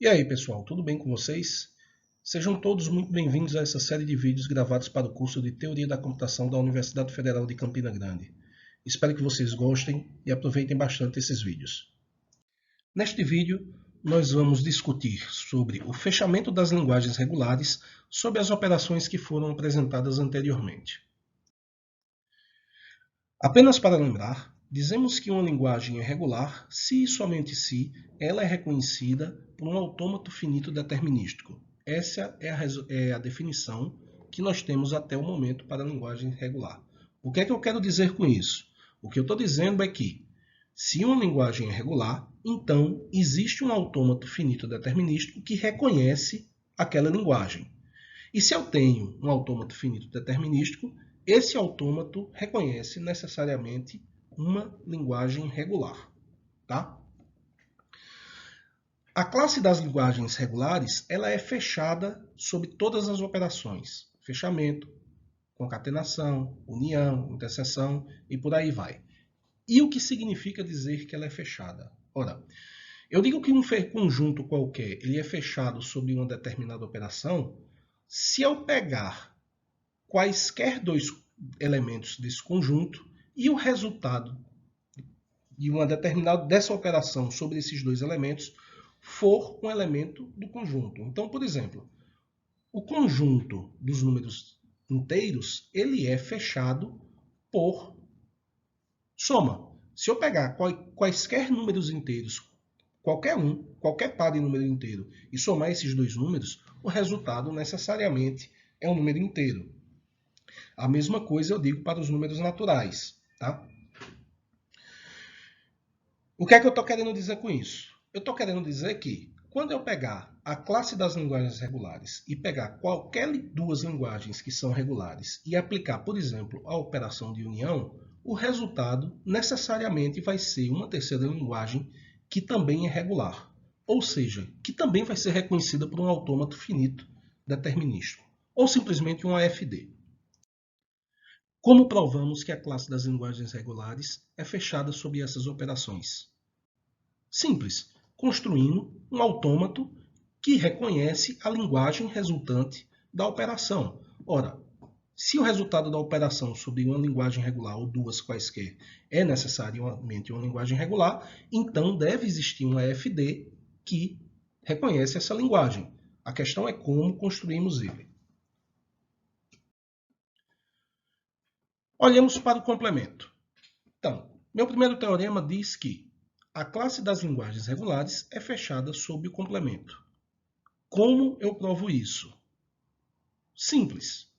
E aí, pessoal, tudo bem com vocês? Sejam todos muito bem-vindos a essa série de vídeos gravados para o curso de Teoria da Computação da Universidade Federal de Campina Grande. Espero que vocês gostem e aproveitem bastante esses vídeos. Neste vídeo, nós vamos discutir sobre o fechamento das linguagens regulares sob as operações que foram apresentadas anteriormente. Apenas para lembrar, dizemos que uma linguagem é regular se e somente se ela é reconhecida por um autômato finito determinístico. Essa é a definição que nós temos até o momento para a linguagem regular. O que é que eu quero dizer com isso? O que eu estou dizendo é que, se uma linguagem é regular, então existe um autômato finito determinístico que reconhece aquela linguagem. E se eu tenho um autômato finito determinístico, esse autômato reconhece necessariamente uma linguagem regular. Tá? A classe das linguagens regulares ela é fechada sobre todas as operações. Fechamento, concatenação, união, interseção e por aí vai. E o que significa dizer que ela é fechada? Ora, eu digo que um conjunto qualquer ele é fechado sobre uma determinada operação se eu pegar quaisquer dois elementos desse conjunto e o resultado de uma determinada dessa operação sobre esses dois elementos for um elemento do conjunto. Então, por exemplo, o conjunto dos números inteiros ele é fechado por soma. Se eu pegar quaisquer números inteiros, qualquer par de número inteiro, e somar esses dois números, o resultado necessariamente é um número inteiro. A mesma coisa eu digo para os números naturais. Tá? O que é que eu estou querendo dizer com isso? Eu estou querendo dizer que, quando eu pegar a classe das linguagens regulares e pegar qualquer duas linguagens que são regulares e aplicar, por exemplo, a operação de união, o resultado necessariamente vai ser uma terceira linguagem que também é regular, ou seja, que também vai ser reconhecida por um autômato finito determinístico, ou simplesmente um AFD. Como provamos que a classe das linguagens regulares é fechada sob essas operações? Simples, construindo um autômato que reconhece a linguagem resultante da operação. Ora, se o resultado da operação sobre uma linguagem regular ou duas quaisquer é necessariamente uma linguagem regular, então deve existir um AFD que reconhece essa linguagem. A questão é como construímos ele. Olhamos para o complemento. Então, meu primeiro teorema diz que a classe das linguagens regulares é fechada sob o complemento. Como eu provo isso? Simples.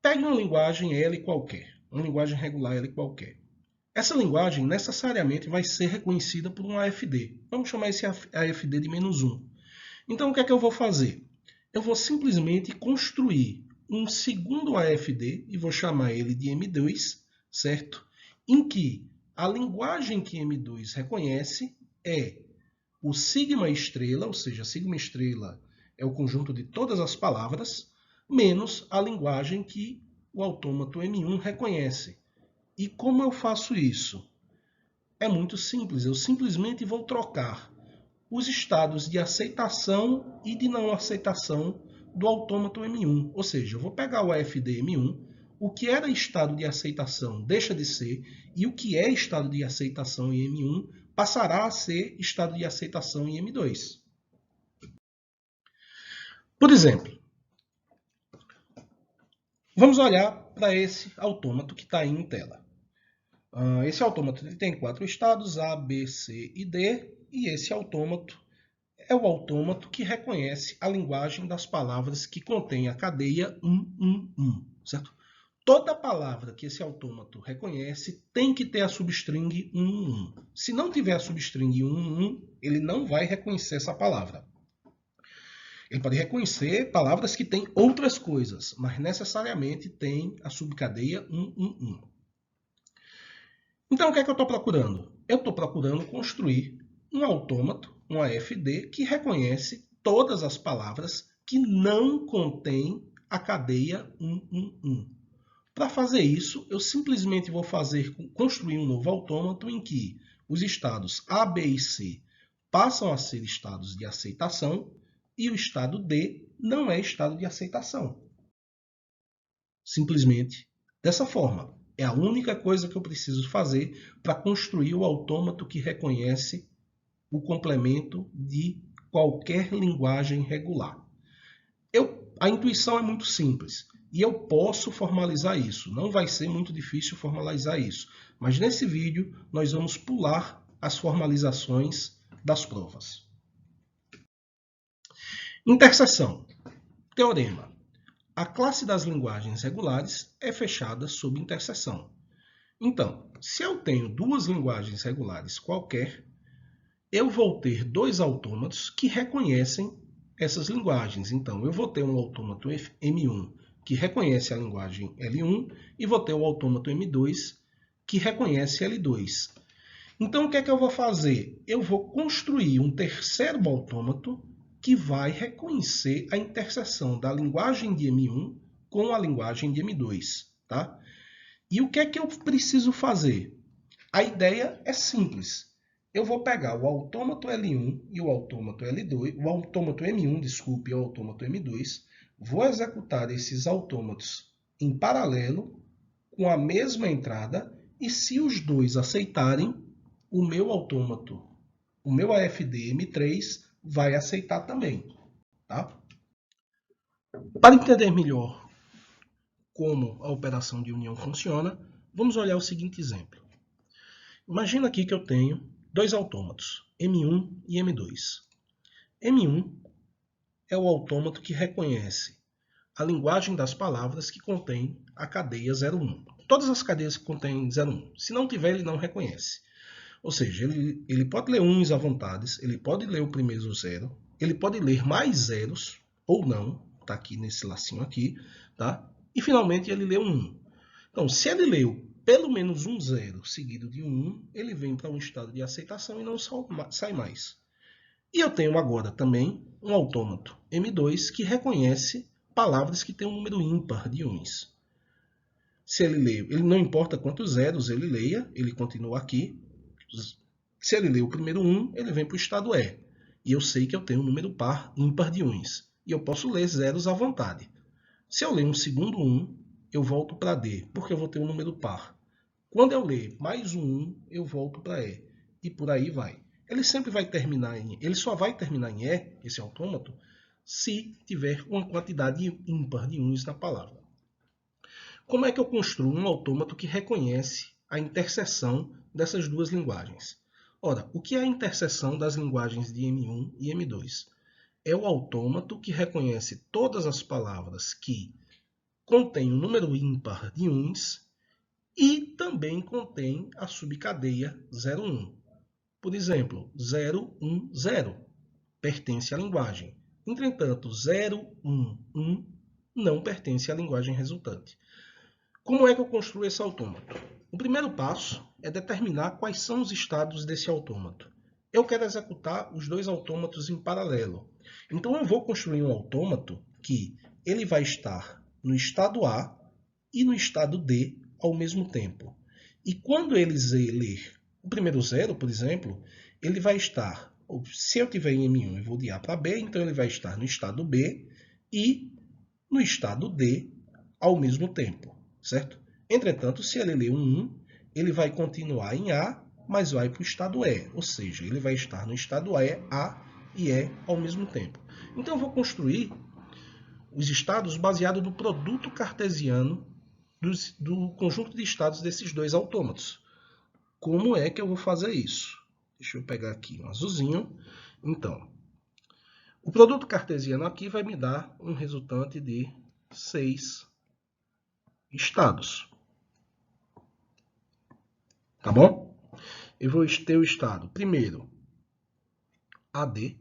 Pegue uma linguagem L qualquer, uma linguagem regular L qualquer. Essa linguagem necessariamente vai ser reconhecida por um AFD. Vamos chamar esse AFD de -1. Então, o que é que eu vou fazer? Eu vou simplesmente construir um segundo AFD, e vou chamar ele de M2, certo? Em que a linguagem que M2 reconhece é o sigma estrela, ou seja, sigma estrela é o conjunto de todas as palavras, menos a linguagem que o autômato M1 reconhece. E como eu faço isso? É muito simples, eu simplesmente vou trocar os estados de aceitação e de não aceitação do autômato M1. Ou seja, eu vou pegar o AFD M1, o que era estado de aceitação deixa de ser, e o que é estado de aceitação em M1 passará a ser estado de aceitação em M2. Por exemplo, vamos olhar para esse autômato que está aí em tela. Esse autômato tem 4 estados, A, B, C e D, e esse autômato é o autômato que reconhece a linguagem das palavras que contém a cadeia 1, certo? Toda palavra que esse autômato reconhece tem que ter a substring 1. Se não tiver a substring 1, ele não vai reconhecer essa palavra. Ele pode reconhecer palavras que têm outras coisas, mas necessariamente tem a subcadeia 1. Então, o que é que eu estou procurando? Eu estou procurando construir um autômato, um AFD, que reconhece todas as palavras que não contêm a cadeia 1. Para fazer isso, eu simplesmente vou construir um novo autômato em que os estados A, B e C passam a ser estados de aceitação e o estado D não é estado de aceitação. Simplesmente dessa forma. É a única coisa que eu preciso fazer para construir o autômato que reconhece o complemento de qualquer linguagem regular. A intuição é muito simples e eu posso formalizar isso. Não vai ser muito difícil formalizar isso. Mas nesse vídeo nós vamos pular as formalizações das provas. Interseção. Teorema. A classe das linguagens regulares é fechada sob interseção. Então, se eu tenho duas linguagens regulares qualquer, eu vou ter dois autômatos que reconhecem essas linguagens. Então, eu vou ter um autômato M1 que reconhece a linguagem L1 e vou ter o autômato M2 que reconhece L2. Então, o que é que eu vou fazer? Eu vou construir um terceiro autômato que vai reconhecer a interseção da linguagem de M1 com a linguagem de M2. Tá? E o que é que eu preciso fazer? A ideia é simples. Eu vou pegar o autômato L1 e o autômato L2, o autômato M1, desculpe, e o autômato M2, vou executar esses autômatos em paralelo com a mesma entrada e se os dois aceitarem, o meu autômato, o meu AFD M3 vai aceitar também. Tá? Para entender melhor como a operação de união funciona, vamos olhar o seguinte exemplo. Imagina aqui que eu tenho dois autômatos, M1 e M2. M1 é o autômato que reconhece a linguagem das palavras que contém a cadeia 01. Todas as cadeias que contêm 01. Se não tiver, ele não reconhece. Ou seja, ele pode ler uns à vontade, ele pode ler o primeiro zero, ele pode ler mais zeros ou não, está aqui nesse lacinho aqui, tá? E finalmente ele lê um 1. Então, se ele leu pelo menos um zero seguido de um 1, ele vem para um estado de aceitação e não sai mais. E eu tenho agora também um autômato M2 que reconhece palavras que têm um número ímpar de uns. Se ele lê, ele não importa quantos zeros ele leia, ele continua aqui. Se ele lê o primeiro 1, ele vem para o estado E. E eu sei que eu tenho um número par ímpar de uns. E eu posso ler zeros à vontade. Se eu ler um segundo 1, eu volto para D, porque eu vou ter um número par. Quando eu ler mais um 1, eu volto para E. E por aí vai. Ele sempre vai terminar ele só vai terminar em E, esse autômato, se tiver uma quantidade ímpar de uns na palavra. Como é que eu construo um autômato que reconhece a interseção dessas duas linguagens? Ora, o que é a interseção das linguagens de M1 e M2? É o autômato que reconhece todas as palavras que contêm um número ímpar de uns e também contém a subcadeia 01. Por exemplo, 010 pertence à linguagem. Entretanto, 011 não pertence à linguagem resultante. Como é que eu construo esse autômato? O primeiro passo é determinar quais são os estados desse autômato. Eu quero executar os dois autômatos em paralelo. Então eu vou construir um autômato que ele vai estar no estado A e no estado D ao mesmo tempo. E quando ele ler o primeiro zero, por exemplo, ele vai estar, se eu tiver em M1 eu vou de A para B, então ele vai estar no estado B e no estado D ao mesmo tempo, certo? Entretanto, se ele ler um 1, ele vai continuar em A, mas vai para o estado E, ou seja, ele vai estar no estado E, A e E ao mesmo tempo. Então eu vou construir os estados baseados no produto cartesiano do conjunto de estados desses dois autômatos. Como é que eu vou fazer isso? Deixa eu pegar aqui um azulzinho. Então, o produto cartesiano aqui vai me dar um resultante de 6 estados. Tá bom? Eu vou ter o estado, primeiro, AD.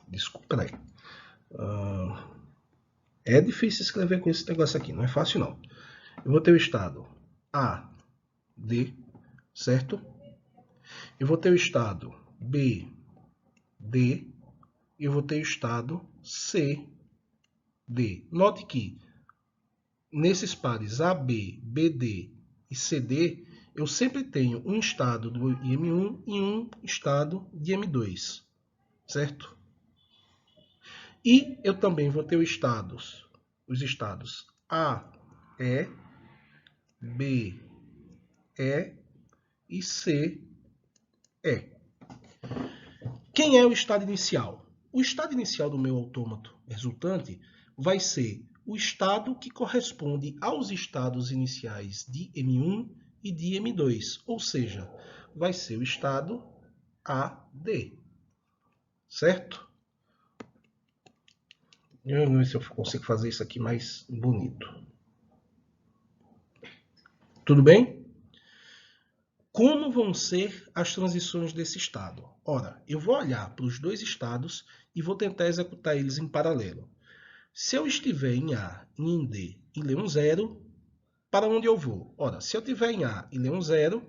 Desculpa, peraí. É difícil escrever com esse negócio aqui, não é fácil não. Eu vou ter o estado A, D, certo? Eu vou ter o estado B, D, e eu vou ter o estado C, D. Note que nesses pares AB, BD e CD, eu sempre tenho um estado de M1 e um estado de M2, certo? E eu também vou ter os estados A, E, B, E e C, E. Quem é o estado inicial? O estado inicial do meu autômato resultante vai ser o estado que corresponde aos estados iniciais de M1 e de M2, ou seja, vai ser o estado AD, certo? Vamos ver se eu consigo fazer isso aqui mais bonito. Tudo bem? Como vão ser as transições desse estado? Ora, eu vou olhar para os dois estados e vou tentar executar eles em paralelo. Se eu estiver em A e em D e ler um zero, para onde eu vou? Ora, se eu estiver em A e ler um zero,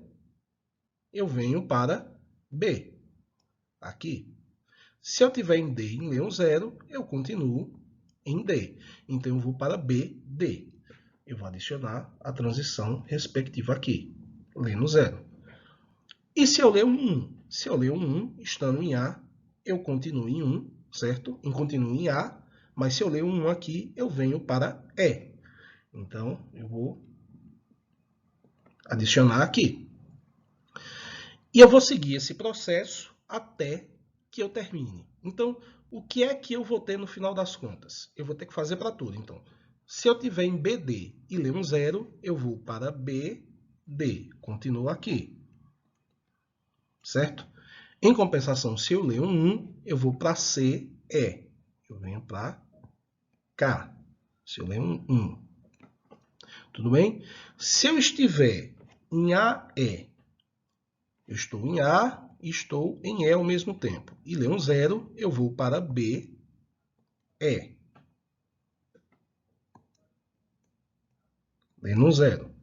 eu venho para B, aqui. Se eu estiver em D e ler um zero, eu continuo em D. Então, eu vou para B, D. Eu vou adicionar a transição respectiva aqui, lendo zero. E se eu ler um 1? Se eu ler um 1, estando em A, eu continuo em 1, certo? Eu continuo em A, mas se eu ler um 1 aqui, eu venho para E. Então, eu vou adicionar aqui. E eu vou seguir esse processo até que eu termine. Então, o que é que eu vou ter no final das contas? Eu vou ter que fazer para tudo. Então, se eu tiver em BD e ler um 0, eu vou para BD. Continuo aqui. Certo? Em compensação, se eu ler um 1, eu vou para CE. Eu venho para K. Se eu ler um 1. Tudo bem? Se eu estiver em AE, eu estou em A e estou em E ao mesmo tempo. E ler um 0, eu vou para B, E. Lendo um 0.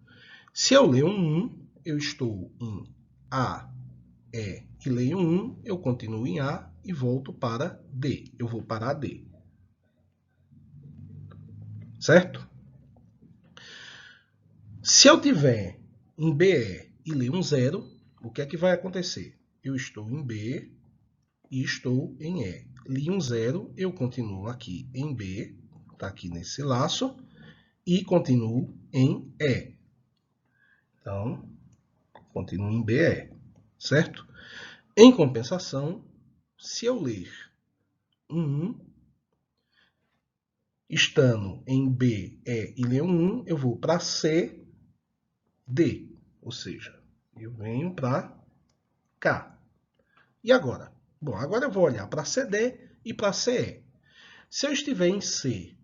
Se eu ler um 1, eu estou em A, E e leio um 1, eu continuo em A e volto para D. Eu vou para AD. Certo? Se eu tiver em BE e ler um 0, o que é que vai acontecer? Eu estou em B e estou em E. Li um 0, eu continuo aqui em B, está aqui nesse laço, e continuo em E. Então, continuo em BE, certo? Em compensação, se eu ler um 1, estando em B, E e ler um 1, eu vou para C, D. Ou seja, eu venho para K. E agora? Bom, agora eu vou olhar para CD e para CE. Se eu estiver em C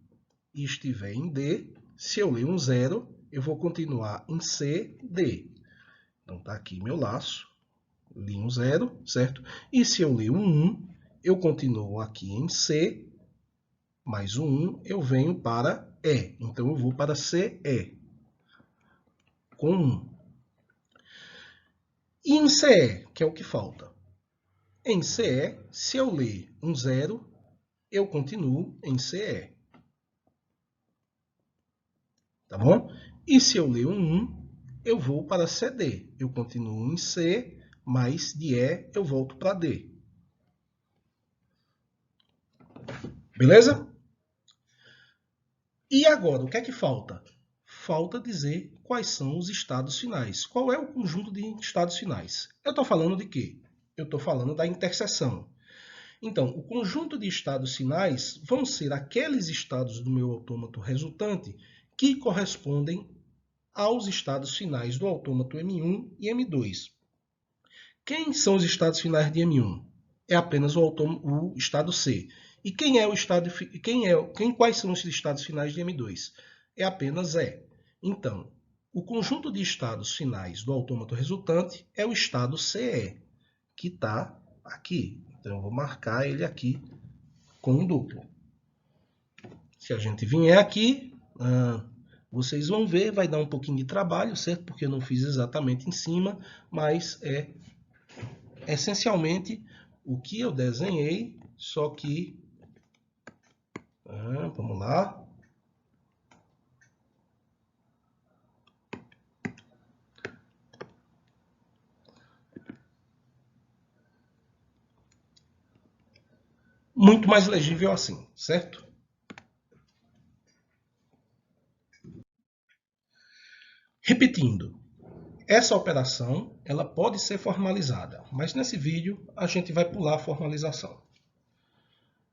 e estiver em D, se eu ler um 0, eu vou continuar em C, D. Então, está aqui meu laço, li um 0, certo? E se eu ler um 1, eu continuo aqui em C, mais um 1, eu venho para E. Então, eu vou para CE, com 1. E em CE, que é o que falta? Em CE, se eu ler um 0, eu continuo em CE. Tá bom? E se eu ler um 1, eu vou para CD. Eu continuo em C, mas de E eu volto para D. Beleza? E agora, o que é que falta? Falta dizer quais são os estados finais. Qual é o conjunto de estados finais? Eu estou falando de quê? Eu estou falando da interseção. Então, o conjunto de estados finais vão ser aqueles estados do meu autômato resultante que correspondem aos estados finais do autômato M1 e M2. Quem são os estados finais de M1? É apenas o estado C. E quem é o estado quais são os estados finais de M2? É apenas E. Então, o conjunto de estados finais do autômato resultante é o estado CE, que está aqui. Então, eu vou marcar ele aqui com um duplo. Se a gente vier aqui, vocês vão ver, vai dar um pouquinho de trabalho, certo? Porque eu não fiz exatamente em cima, mas é essencialmente o que eu desenhei, só que... vamos lá. muito mais legível assim, certo? Repetindo, essa operação ela pode ser formalizada, mas nesse vídeo a gente vai pular a formalização.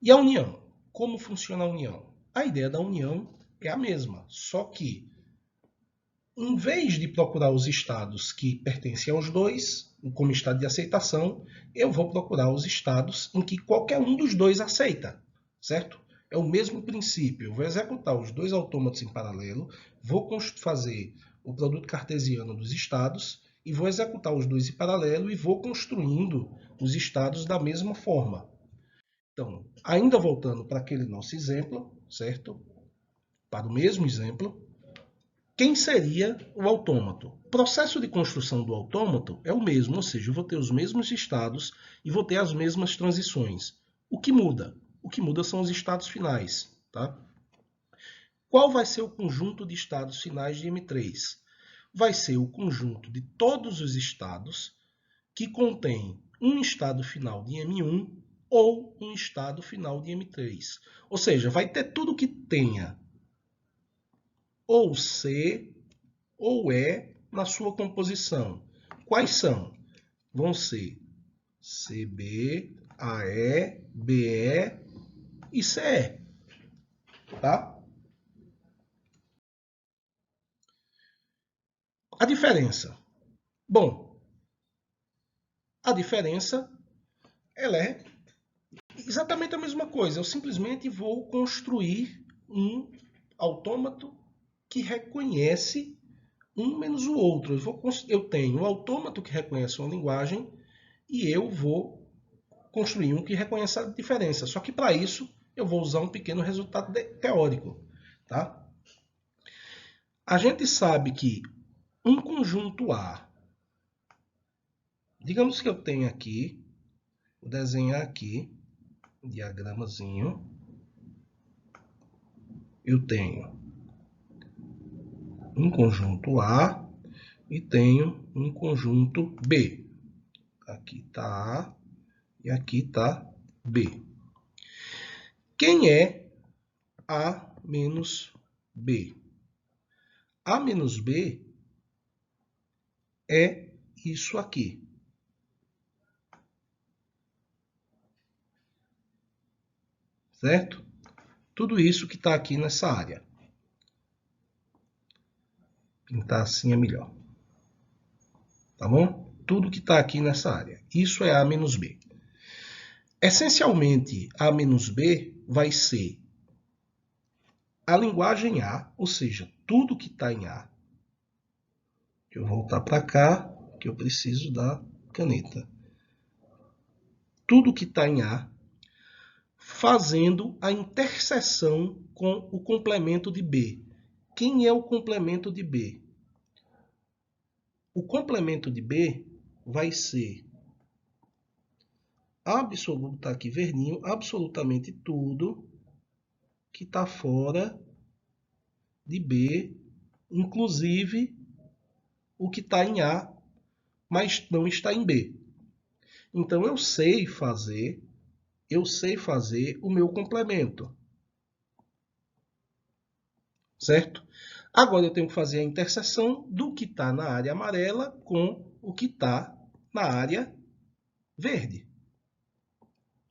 E a união? Como funciona a união? A ideia da união é a mesma, só que em vez de procurar os estados que pertencem aos dois, como estado de aceitação, eu vou procurar os estados em que qualquer um dos dois aceita, certo? É o mesmo princípio. Eu vou executar os dois autômatos em paralelo, vou fazer o produto cartesiano dos estados e vou executar os dois em paralelo e vou construindo os estados da mesma forma. Então, ainda voltando para aquele nosso exemplo, certo? Para o mesmo exemplo, quem seria o autômato? O processo de construção do autômato é o mesmo, ou seja, eu vou ter os mesmos estados e vou ter as mesmas transições. O que muda? O que muda são os estados finais. Tá? Qual vai ser o conjunto de estados finais de M3? Vai ser o conjunto de todos os estados que contém um estado final de M1 ou um estado final de M3. Ou seja, vai ter tudo que tenha ou C ou E na sua composição. Quais são? Vão ser CB, AE, BE e CE. Tá? A diferença. Bom, a diferença ela é exatamente a mesma coisa. Eu simplesmente vou construir um autômato que reconhece um menos o outro. Eu tenho um autômato que reconhece uma linguagem e eu vou construir um que reconheça a diferença. Só que para isso eu vou usar um pequeno resultado teórico. Tá? A gente sabe que um conjunto A, digamos que eu tenho aqui, vou desenhar aqui, um diagramazinho, eu tenho um conjunto A e tenho um conjunto B. Aqui está A e aqui está B. Quem é A menos B? A menos B é isso aqui. Certo? Tudo isso que está aqui nessa área. Pintar assim é melhor. Tá bom? Tudo que está aqui nessa área. Isso é A menos B. Essencialmente, A menos B vai ser a linguagem A, ou seja, tudo que está em A. Eu vou voltar para cá, que eu preciso da caneta. Tudo que está em A, fazendo a interseção com o complemento de B. Quem é o complemento de B? O complemento de B vai ser absoluta, aqui verdinho, absolutamente tudo que está fora de B, inclusive o que está em A, mas não está em B. Então eu sei fazer o meu complemento. Certo? Agora eu tenho que fazer a interseção do que está na área amarela com o que está na área verde.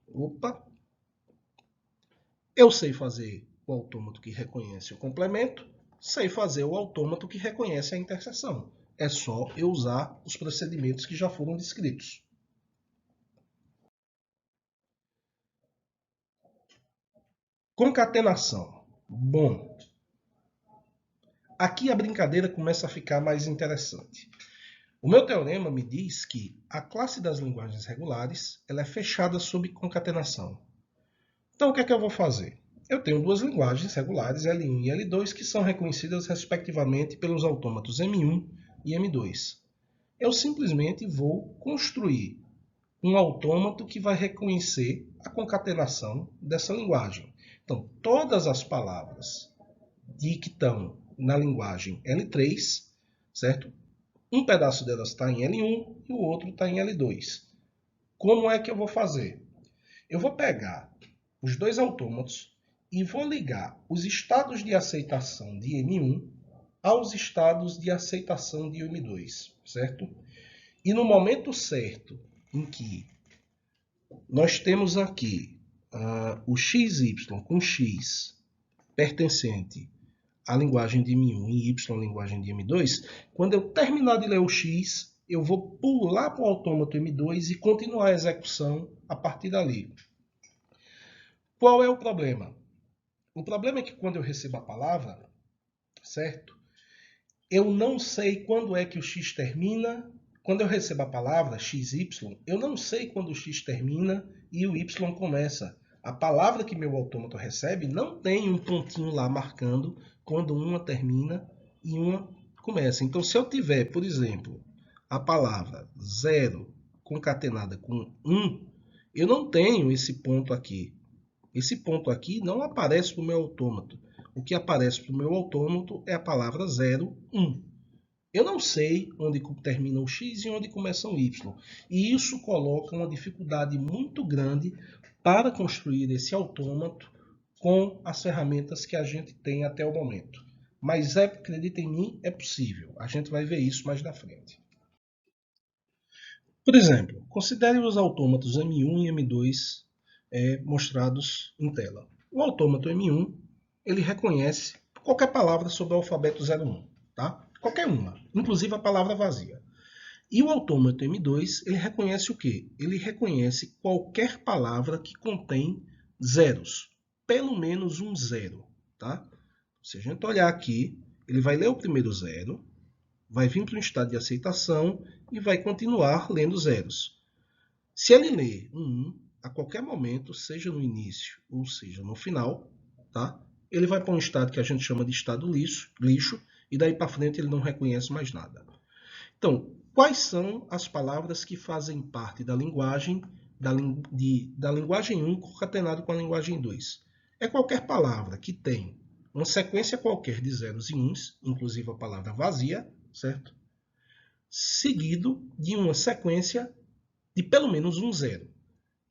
Opa! Eu sei fazer o autômato que reconhece o complemento, sei fazer o autômato que reconhece a interseção. É só eu usar os procedimentos que já foram descritos. Concatenação. Bom, aqui a brincadeira começa a ficar mais interessante. O meu teorema me diz que a classe das linguagens regulares ela é fechada sob concatenação. Então, o que é que eu vou fazer? Eu tenho duas linguagens regulares, L1 e L2, que são reconhecidas respectivamente pelos autômatos M1 e M2. Eu simplesmente vou construir um autômato que vai reconhecer a concatenação dessa linguagem. Então, todas as palavras que estão na linguagem L3, certo? Um pedaço delas está em L1 e o outro está em L2. Como é que eu vou fazer? Eu vou pegar os dois autômatos e vou ligar os estados de aceitação de M1 aos estados de aceitação de M2, certo? E no momento certo em que nós temos aqui o XY com X pertencente à linguagem de M1 e Y linguagem de M2, quando eu terminar de ler o X, eu vou pular para o autômato M2 e continuar a execução a partir dali. Qual é o problema? O problema é que quando eu recebo a palavra, certo? Eu não sei quando é que o X termina. Quando eu recebo a palavra XY, eu não sei quando o X termina e o Y começa. A palavra que meu autômato recebe não tem um pontinho lá marcando quando uma termina e uma começa. Então, se eu tiver, por exemplo, a palavra 0 concatenada com 1, eu não tenho esse ponto aqui. Esse ponto aqui não aparece para o meu autômato. O que aparece para o meu autômato é a palavra 0, 1. Eu não sei onde termina o X e onde começa o Y. E isso coloca uma dificuldade muito grande para construir esse autômato com as ferramentas que a gente tem até o momento. Mas acredita em mim, é possível. A gente vai ver isso mais na frente. Por exemplo, considere os autômatos M1 e M2 mostrados em tela. O autômato M1 ele reconhece qualquer palavra sobre o alfabeto 01, tá? Qualquer uma, inclusive a palavra vazia. E o autômato M2 ele reconhece o quê? Ele reconhece qualquer palavra que contém zeros, pelo menos um zero, tá? Se a gente olhar aqui, ele vai ler o primeiro zero, vai vir para um estado de aceitação e vai continuar lendo zeros. Se ele ler um 1, a qualquer momento, seja no início ou seja no final, tá? Ele vai para um estado que a gente chama de estado lixo, e daí para frente ele não reconhece mais nada. Então, quais são as palavras que fazem parte da linguagem da linguagem 1 concatenado com a linguagem 2? É qualquer palavra que tem uma sequência qualquer de zeros e uns, inclusive a palavra vazia, certo? Seguido de uma sequência de pelo menos um zero.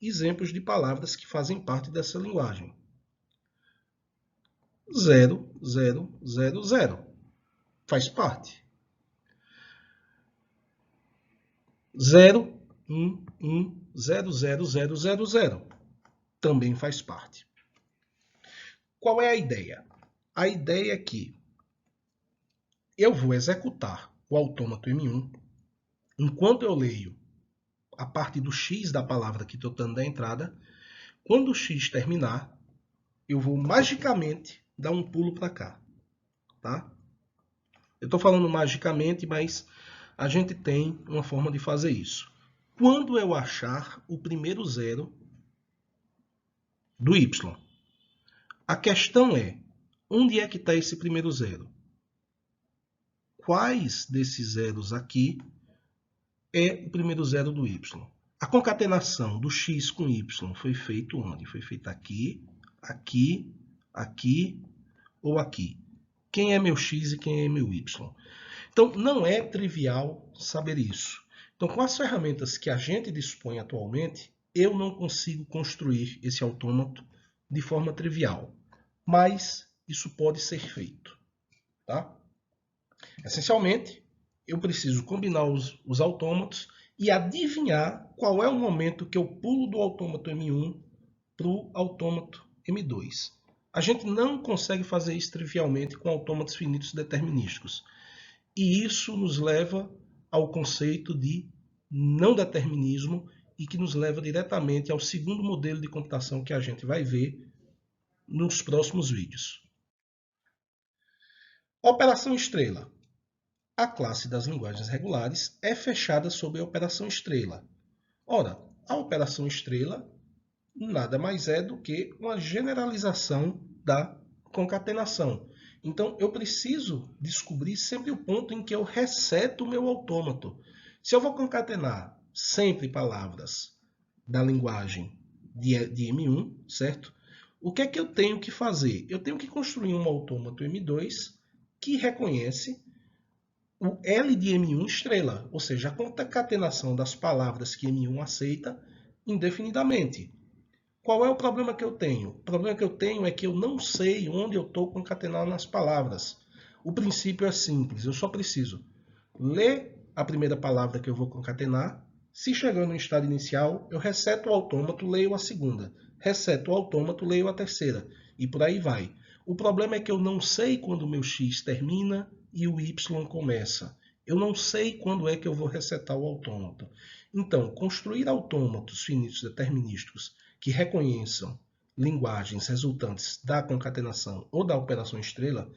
Exemplos de palavras que fazem parte dessa linguagem. 0, 0, 0, 0. Faz parte. 0, 1, 1, 0, 0, 0, 0, 0. Também faz parte. Qual é a ideia? A ideia é que eu vou executar o autômato M1 enquanto eu leio a parte do X da palavra que estou dando da entrada. Quando o X terminar, eu vou magicamente dar um pulo para cá, tá? Eu estou falando magicamente, mas a gente tem uma forma de fazer isso. Quando eu achar o primeiro zero do Y, a questão é, onde é que está esse primeiro zero? Quais desses zeros aqui é o primeiro zero do Y? A concatenação do X com Y foi feita onde? Foi feita aqui, aqui, aqui ou aqui. Quem é meu X e quem é meu Y? Então, não é trivial saber isso. Então, com as ferramentas que a gente dispõe atualmente, eu não consigo construir esse autômato de forma trivial. Mas isso pode ser feito, tá? Essencialmente, eu preciso combinar os autômatos e adivinhar qual é o momento que eu pulo do autômato M1 para o autômato M2. A gente não consegue fazer isso trivialmente com autômatos finitos determinísticos. E isso nos leva ao conceito de não determinismo e que nos leva diretamente ao segundo modelo de computação que a gente vai ver nos próximos vídeos. Operação estrela. A classe das linguagens regulares é fechada sob a operação estrela. Ora, a operação estrela nada mais é do que uma generalização da concatenação. Então, eu preciso descobrir sempre o ponto em que eu reseto o meu autômato. Se eu vou concatenar sempre palavras da linguagem de M1, certo? O que é que eu tenho que fazer? Eu tenho que construir um autômato M2 que reconhece o L de M1 estrela, ou seja, a concatenação das palavras que M1 aceita indefinidamente. Qual é o problema que eu tenho? O problema que eu tenho é que eu não sei onde eu estou concatenado nas palavras. O princípio é simples, eu só preciso ler a primeira palavra que eu vou concatenar. Se chegar no estado inicial, eu reseto o autômato, leio a segunda. Reseto o autômato, leio a terceira. E por aí vai. O problema é que eu não sei quando o meu X termina e o Y começa. Eu não sei quando é que eu vou resetar o autômato. Então, construir autômatos finitos determinísticos que reconheçam linguagens resultantes da concatenação ou da operação estrela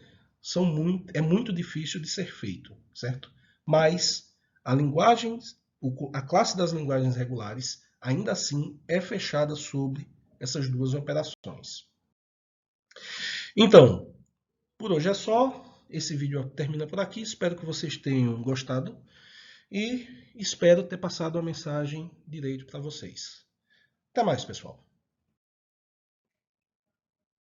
é muito difícil de ser feito, certo? Mas a classe das linguagens regulares ainda assim é fechada sobre essas duas operações. Então, por hoje é só. Esse vídeo termina por aqui. Espero que vocês tenham gostado e espero ter passado a mensagem direito para vocês. Até mais, pessoal.